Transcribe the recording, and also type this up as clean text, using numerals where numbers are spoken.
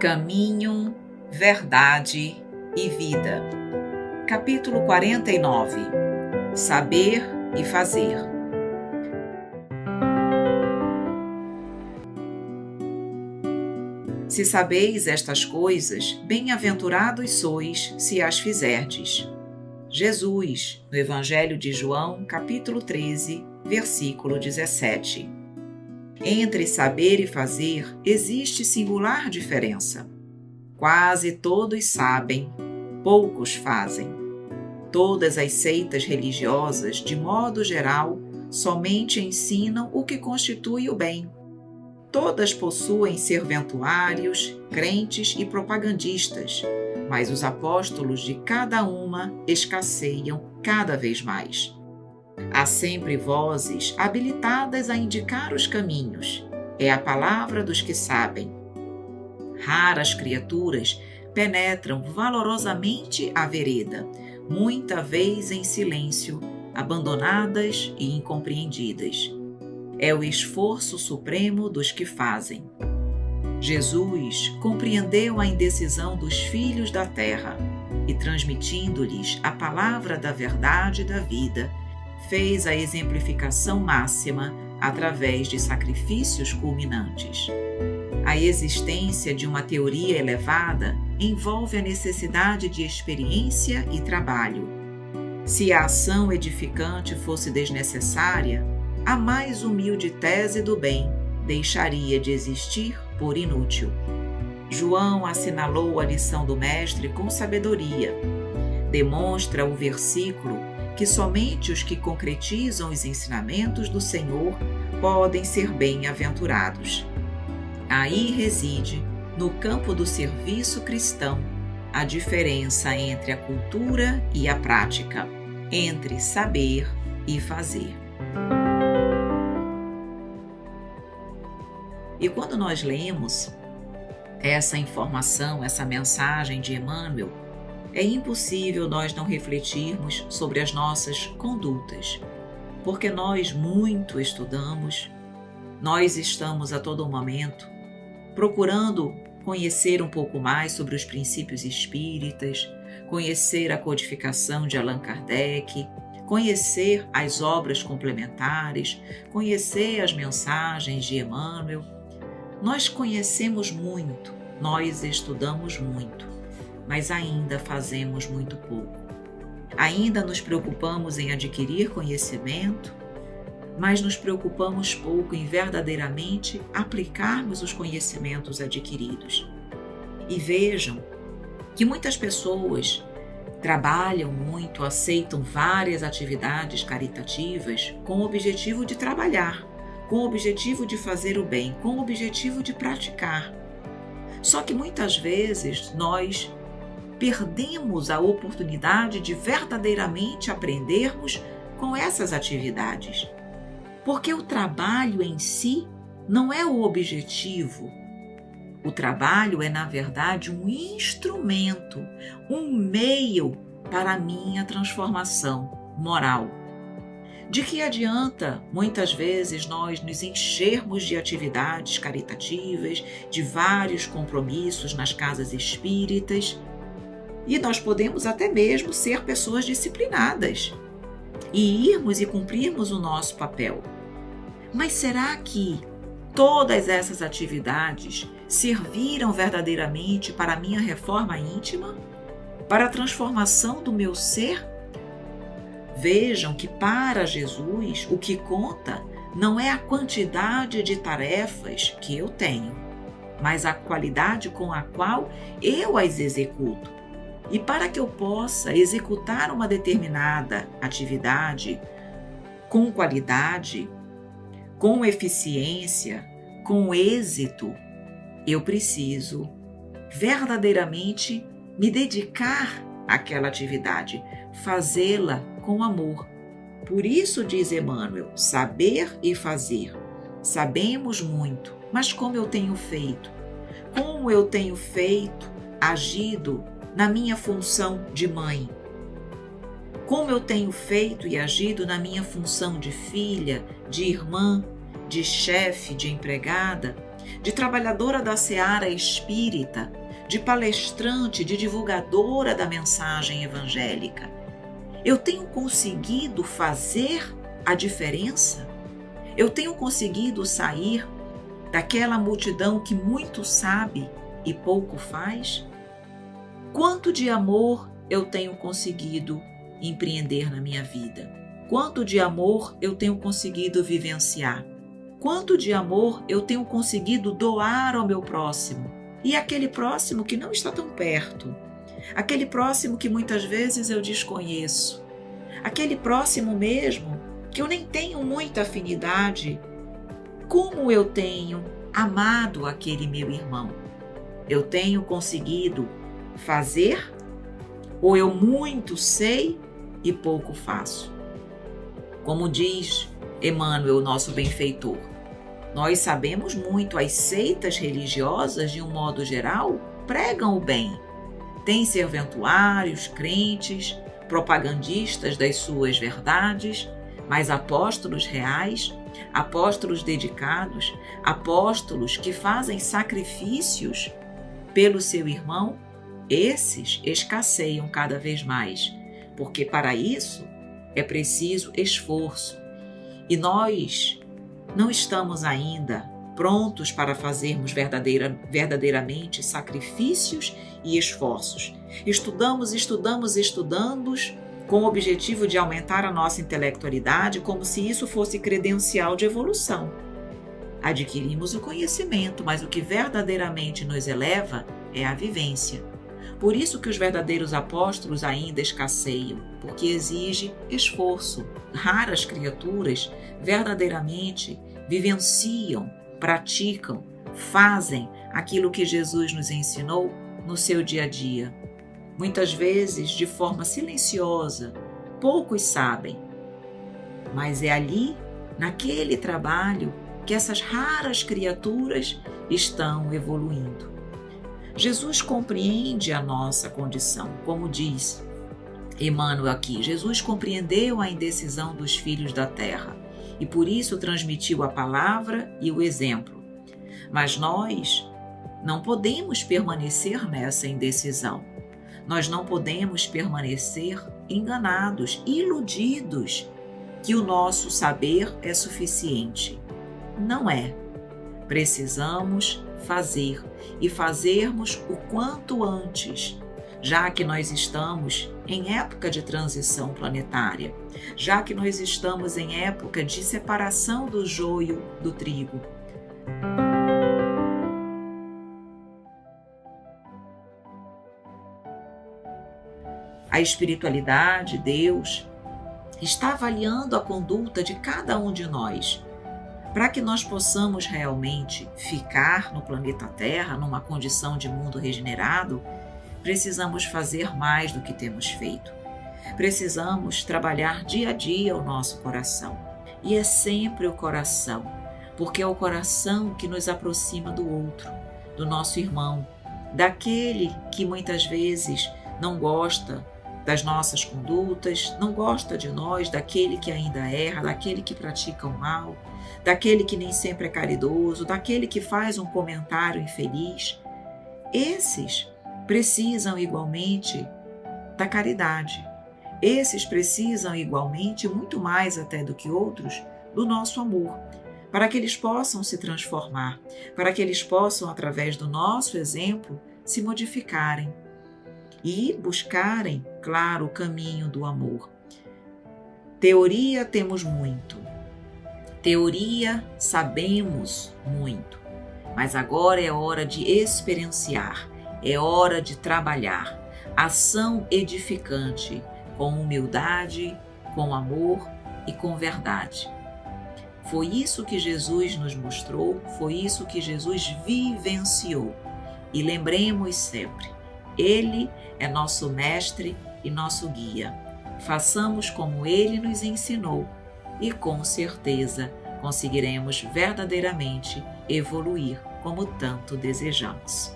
Caminho, verdade e vida. Capítulo 49. Saber e fazer. Se sabeis estas coisas, bem-aventurados sois se as fizerdes. Jesus, no Evangelho de João, capítulo 13, versículo 17. Entre saber e fazer existe singular diferença. Quase todos sabem, poucos fazem. Todas as seitas religiosas, de modo geral, somente ensinam o que constitui o bem. Todas possuem serventuários, crentes e propagandistas, mas os apóstolos de cada uma escasseiam cada vez mais. Há sempre vozes habilitadas a indicar os caminhos. É a palavra dos que sabem. Raras criaturas penetram valorosamente a vereda, muita vez em silêncio, abandonadas e incompreendidas. É o esforço supremo dos que fazem. Jesus compreendeu a indecisão dos filhos da terra e, transmitindo-lhes a palavra da verdade e da vida, fez a exemplificação máxima através de sacrifícios culminantes. A existência de uma teoria elevada envolve a necessidade de experiência e trabalho. Se a ação edificante fosse desnecessária, a mais humilde tese do bem deixaria de existir por inútil. João assinalou a lição do Mestre com sabedoria. Demonstra o versículo que somente os que concretizam os ensinamentos do Senhor podem ser bem-aventurados. Aí reside, no campo do serviço cristão, a diferença entre a cultura e a prática, entre saber e fazer. E quando nós lemos essa informação, essa mensagem de Emmanuel, é impossível nós não refletirmos sobre as nossas condutas, porque nós muito estudamos, nós estamos a todo momento procurando conhecer um pouco mais sobre os princípios espíritas, conhecer a codificação de Allan Kardec, conhecer as obras complementares, conhecer as mensagens de Emmanuel. Nós conhecemos muito, nós estudamos muito, mas ainda fazemos muito pouco. Ainda nos preocupamos em adquirir conhecimento, mas nos preocupamos pouco em verdadeiramente aplicarmos os conhecimentos adquiridos. E vejam que muitas pessoas trabalham muito, aceitam várias atividades caritativas com o objetivo de trabalhar, com o objetivo de fazer o bem, com o objetivo de praticar. Só que muitas vezes nós perdemos a oportunidade de verdadeiramente aprendermos com essas atividades. Porque o trabalho em si não é o objetivo. O trabalho é, na verdade, um instrumento, um meio para a minha transformação moral. De que adianta, muitas vezes, nós nos enchermos de atividades caritativas, de vários compromissos nas casas espíritas, e nós podemos até mesmo ser pessoas disciplinadas e irmos e cumprirmos o nosso papel. Mas será que todas essas atividades serviram verdadeiramente para a minha reforma íntima? Para a transformação do meu ser? Vejam que para Jesus o que conta não é a quantidade de tarefas que eu tenho, mas a qualidade com a qual eu as executo. E para que eu possa executar uma determinada atividade com qualidade, com eficiência, com êxito, eu preciso verdadeiramente me dedicar àquela atividade, fazê-la com amor. Por isso diz Emmanuel, saber e fazer. Sabemos muito, mas como eu tenho feito? Como eu tenho feito, agido na minha função de mãe? Como eu tenho feito e agido na minha função de filha, de irmã, de chefe, de empregada? de trabalhadora da seara espírita, de palestrante, de divulgadora da mensagem evangélica? Eu tenho conseguido fazer a diferença? Eu tenho conseguido sair daquela multidão que muito sabe e pouco faz? Quanto de amor eu tenho conseguido empreender na minha vida? Quanto de amor eu tenho conseguido vivenciar? Quanto de amor eu tenho conseguido doar ao meu próximo? E aquele próximo que não está tão perto, aquele próximo que muitas vezes eu desconheço, aquele próximo mesmo que eu nem tenho muita afinidade, como eu tenho amado aquele meu irmão? Eu tenho conseguido fazer ou eu muito sei e pouco faço? Como diz Emmanuel, nosso benfeitor, nós sabemos muito, as seitas religiosas, de um modo geral, pregam o bem. Têm serventuários, crentes, propagandistas das suas verdades, mas apóstolos reais, apóstolos dedicados, apóstolos que fazem sacrifícios pelo seu irmão, esses escasseiam cada vez mais, porque para isso é preciso esforço. E nós não estamos ainda prontos para fazermos verdadeiramente sacrifícios e esforços. Estudamos com o objetivo de aumentar a nossa intelectualidade, como se isso fosse credencial de evolução. Adquirimos o conhecimento, mas o que verdadeiramente nos eleva é a vivência. Por isso que os verdadeiros apóstolos ainda escasseiam, porque exige esforço. Raras criaturas verdadeiramente vivenciam, praticam, fazem aquilo que Jesus nos ensinou no seu dia a dia. Muitas vezes de forma silenciosa, poucos sabem, mas é ali, naquele trabalho, que essas raras criaturas estão evoluindo. Jesus compreende a nossa condição, como diz Emmanuel aqui. Jesus compreendeu a indecisão dos filhos da terra e por isso transmitiu a palavra e o exemplo. Mas nós não podemos permanecer nessa indecisão. Nós não podemos permanecer enganados, iludidos, que o nosso saber é suficiente. Não é. Precisamos fazer e fazermos o quanto antes, já que nós estamos em época de transição planetária, já que nós estamos em época de separação do joio do trigo. A espiritualidade, Deus, está avaliando a conduta de cada um de nós, para que nós possamos realmente ficar no planeta Terra, numa condição de mundo regenerado. Precisamos fazer mais do que temos feito. Precisamos trabalhar dia a dia o nosso coração. E é sempre o coração, porque é o coração que nos aproxima do outro, do nosso irmão, daquele que muitas vezes não gosta das nossas condutas, não gosta de nós, daquele que ainda erra, daquele que pratica o mal, daquele que nem sempre é caridoso, daquele que faz um comentário infeliz. Esses precisam igualmente da caridade. Esses precisam igualmente, muito mais até do que outros, do nosso amor, para que eles possam se transformar, para que eles possam, através do nosso exemplo, se modificarem e buscarem, claro, o caminho do amor. Teoria temos muito, teoria sabemos muito, mas agora é hora de experienciar, é hora de trabalhar, ação edificante, com humildade, com amor e com verdade. Foi isso que Jesus nos mostrou, foi isso que Jesus vivenciou. E lembremos sempre, Ele é nosso mestre e nosso guia. Façamos como Ele nos ensinou e com certeza conseguiremos verdadeiramente evoluir como tanto desejamos.